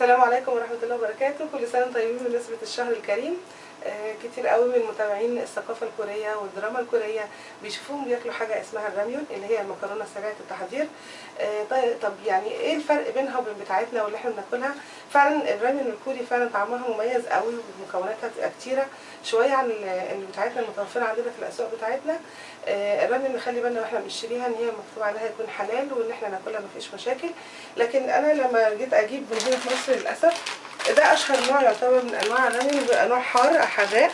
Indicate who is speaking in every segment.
Speaker 1: السلام عليكم ورحمة الله وبركاته. كل سنة طيبين بمناسبة الشهر الكريم. كتير قوي من متابعين الثقافة الكورية والدراما الكورية بيشوفوهم بياكلوا حاجة اسمها الراميون اللي هي المكرونة سريعة التحضير. طب يعني ايه الفرق بينها وبين بتاعتنا واللي احنا بناكلها؟ فعلا الراميون الكوري فعلا طعمها مميز قوي ومكوناتها بتبقى كتيرة شوية عن اللي بتاعتنا المتوفرة عندنا في الأسواق بتاعتنا. الراميون نخلي بالنا واحنا بنشتريها ان هي مكتوب عليها يكون حلال وان احنا ناكلها مفيش مشاكل. لكن انا لما جيت اجيب من هنا في مصر للاسف ده اشهر نوع يعتبر من انواع الراميون، بيبقى نوع حار حراق.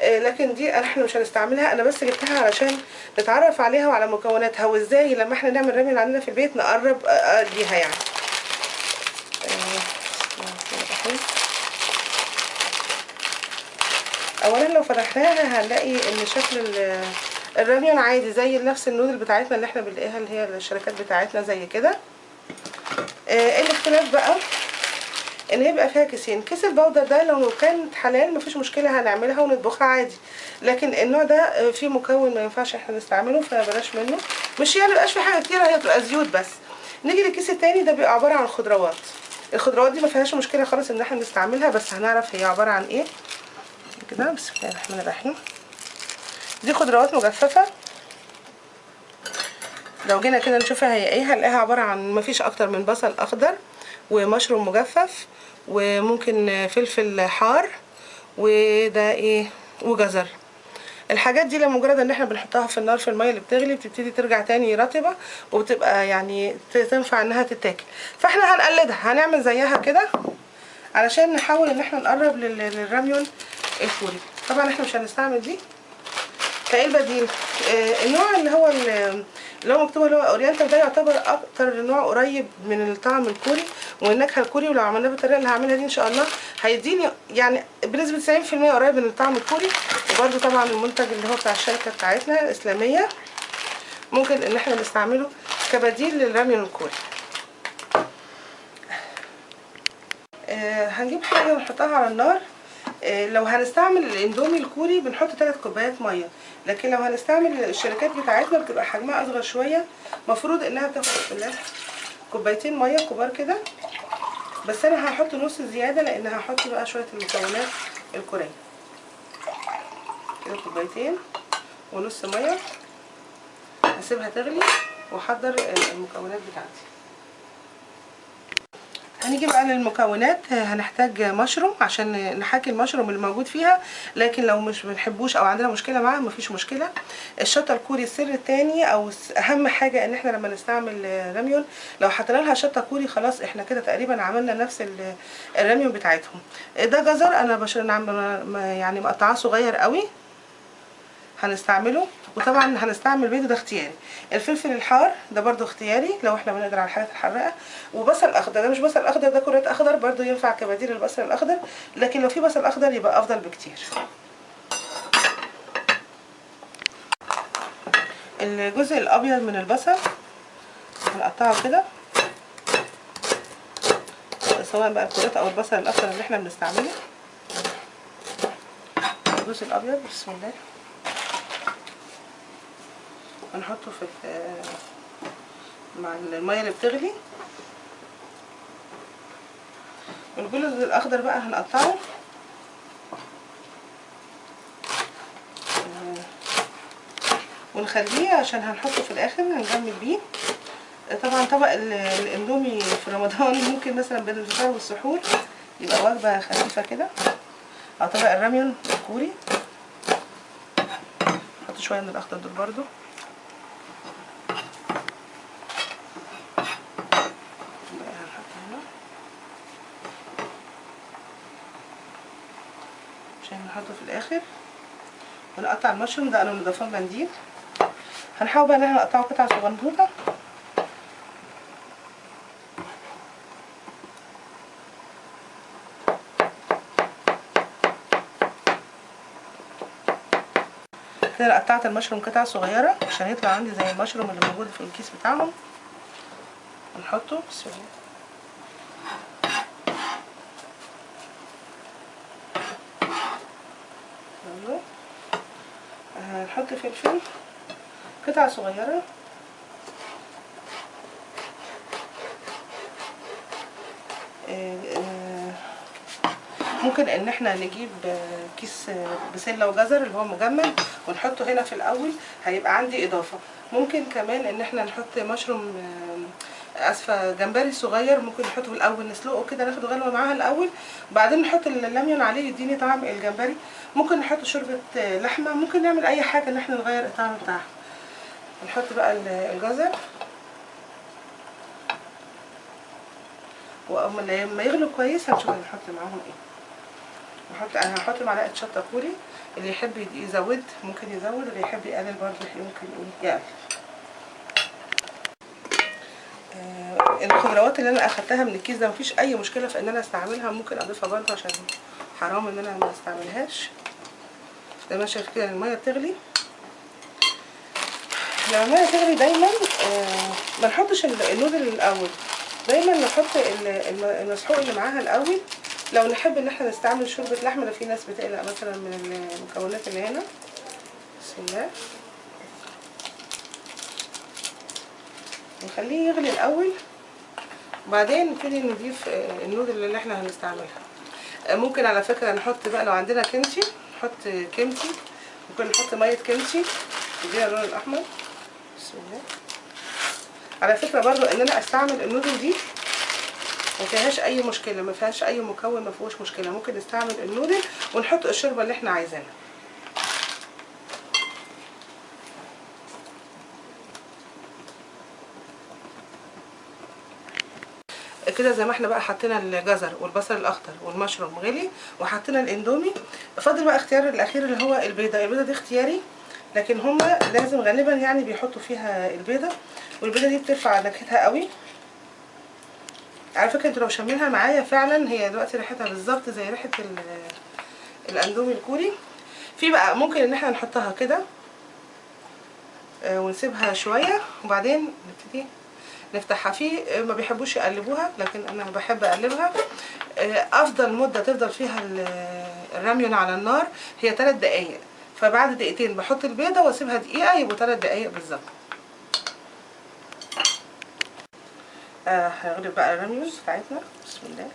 Speaker 1: لكن دي احنا مش هنستعملها، انا بس جبتها علشان نتعرف عليها وعلى مكوناتها وازاي لما احنا نعمل راميون عندنا في البيت نقرب ليها يعني. اولا لو فتحناها هنلاقي ان شكل الراميون عادي زي نفس النودل بتاعتنا اللي احنا بنلاقيها اللي هي الشركات بتاعتنا زي كده. الاختلاف بقى ان هي بيبقى فيها كيسين. كيس البودر ده لو كانت حلال مفيش مشكله هنعملها ونطبخها عادي، لكن النوع ده فيه مكون ما ينفعش احنا نستعمله فبلاش منه. مش يعني مبقاش فيه حاجه كتيره، هي بتبقى زيوت بس. نيجي للكيس التاني ده بيبقى عباره عن خضروات. الخضروات دي ما فيهاش مشكله خالص ان احنا نستعملها، بس هنعرف هي عباره عن ايه كده. بسم الله الرحمن الرحيم. دي خضروات مجففه. لو جينا كده نشوفها هي ايه هنلاقيها عباره عن مفيش اكتر من بصل اخضر ومشروم مجفف وممكن فلفل حار وده ايه وجزر. الحاجات دي لمجرد ان احنا بنحطها في النار في الميه اللي بتغلي بتبتدي ترجع تاني رطبه وبتبقى يعني تنفع انها تتاكل. فاحنا هنقلدها هنعمل زيها كده علشان نحاول ان احنا نقرب للراميون الكوري. طبعا احنا مش هنستعمل دي. فايه البديل؟ النوع اللي هو مكتوب اللي هو اورينتال ده يعتبر اكتر نوع قريب من الطعم الكوري والنكهه الكوري، ولو عملناه بالطريقه اللي هعملها دي ان شاء الله هيديني يعني بنسبه 90% قريب من الطعم الكوري. وبرده طبعا المنتج اللي هو بتاع الشركه بتاعتنا الاسلاميه ممكن ان احنا نستعمله كبديل للراميون الكوري. هنجيب حاجه ونحطها على النار. لو هنستعمل الاندومي الكوري بنحط 3 كوبايات ميه، لكن لو هنستعمل الشركات بتاعتنا بتبقى حجمها اصغر شويه، مفروض انها بتاخد في كوبايتين ميه كبار كده. بس انا هحط نص زياده لان هحط بقى شويه المكونات الكوريه كده. كوبايتين ونص ميه هسيبها تغلي واحضر المكونات بتاعتي. هنيجي بقى للمكونات. هنحتاج مشروم عشان نحاكي المشروم اللي موجود فيها، لكن لو مش بنحبوش او عندنا مشكله معاه مفيش مشكله. الشطه الكوري السر التاني او اهم حاجه ان احنا لما نستعمل راميون لو حطينا لها شطه كوري خلاص احنا كده تقريبا عملنا نفس الراميون بتاعتهم. ده جزر انا يعني مقطعاه صغير قوي هنستعمله، وطبعا هنستعمل بيض ده اختياري. الفلفل الحار ده برضو اختياري لو احنا بنقدر على الحاجات الحراقه. وبصل اخضر ده مش بصل اخضر، ده كرات اخضر برضو ينفع كبديل البصل الاخضر، لكن لو في بصل اخضر يبقى افضل بكتير. الجزء الابيض من البصل هنقطعه كده، سواء بقى الكرات او البصل الاخضر اللي احنا بنستعمله. الجزء الابيض بسم الله هنحطه في مع الميه اللي بتغلي. والجزء الاخضر بقى هنقطعه ونخليه عشان هنحطه في الاخر هنجمد بيه. طبعا طبق الاندومي في رمضان ممكن مثلا بين الفطار والسحور يبقى وجبه خفيفه كده، او طبق الراميون الكوري. نحط شويه من الاخضر دول برضو عشان نحطه في الاخر. ونقطع المشروم ده انا مضافاه منديل. هنحاول بقى ان احنا نقطعه قطع صغنطوطه كده. انا قطعت المشروم قطع صغيره عشان يطلع عندي زي المشروم اللي موجود في الكيس بتاعهم. هنحطه بسم الله. هنحط فلفل قطع صغيره، ممكن ان احنا نجيب كيس بسله وجزر اللي هو مجمد ونحطه هنا في الاول، هيبقى عندي اضافه. ممكن كمان ان احنا نحط مشروم، اسفه، جمبري صغير، ممكن نحطه في الاول نسلقه كده، ناخد غلوه معاها الاول، وبعدين نحط الليمون عليه يديني طعم الجمبري. ممكن نحط شوربه لحمه، ممكن نعمل اي حاجه ان احنا نغير الطعم بتاعها. نحط بقى الجزر، ولما يغلوا كويس هنشوف هنحط معاهم ايه. انا هحط معلقه شطه كوري، اللي يحب يزود ممكن يزود، اللي يحب يقلل برضه ممكن يقلل. الخضروات اللي انا اخدتها من الكيس ده مفيش اي مشكله في ان انا استعملها، ممكن اضيفها برضه عشان حرام ان انا ما استعملهاش. زي ما شايف كده الميه بتغلي. لما الميه تغلي دايما ما نحطش النودل الاول، دايما نحط المسحوق اللي معاها الاول. لو نحب ان احنا نستعمل شوربه لحمه، لو في ناس بتقلق مثلا من المكونات اللي هنا. بسم الله. نخليه يغلي الاول، وبعدين نبتدي نضيف النودل اللي احنا هنستعملها. ممكن على فكره نحط بقى لو عندنا كيمتي، نحط كيمتي، ممكن نحط ميه كيمتي تديها اللون الاحمر. بسم الله. على فكره برضو ان انا استعمل النودل دي ما فيهاش اي مشكله، ما فيهاش اي مكون ما فيهوش مشكله، ممكن نستعمل النودل ونحط الشوربه اللي احنا عايزينها. كده زي ما احنا بقى حطينا الجزر والبصل الاخضر والمشروم غلي، وحطينا الاندومي، فاضل بقى اختيار الاخير اللي هو البيضه. البيضه دي اختياري، لكن هما لازم غالبا يعني بيحطوا فيها البيضه، والبيضه دي بترفع نكهتها قوي. على فكره انتوا لو شامينها معايا فعلا هي دلوقتي ريحتها بالظبط زي ريحه الاندومي الكوري. في بقى ممكن ان احنا نحطها كده ونسيبها شويه، وبعدين نبتدي نفتحها. في ما بيحبوش يقلبوها، لكن انا بحب اقلبها. افضل مده تفضل فيها الراميون على النار هي 3 دقايق، فبعد دقيقتين بحط البيضه واسيبها دقيقه، يبقوا 3 دقايق بالظبط. هنغلب بقى الراميون بتاعتنا. بسم الله.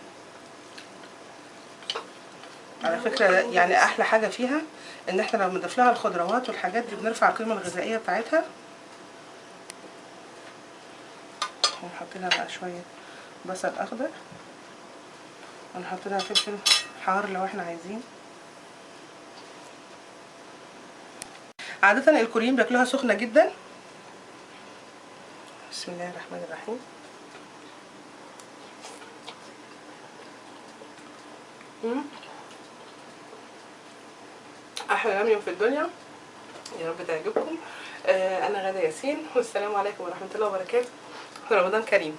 Speaker 1: على فكره يعني احلى حاجه فيها ان احنا لو بنضيف لها الخضروات والحاجات دي بنرفع القيمه الغذائيه بتاعتها. ونحط لها بقى شويه بصل اخضر، ونحط لها فلفل حار لو احنا عايزين. عاده الكوريين بياكلوها سخنه جدا. بسم الله الرحمن الرحيم. احلى راميون في الدنيا، يا رب تعجبكم. انا غادة ياسين، والسلام عليكم ورحمه الله وبركاته، رمضان كريم.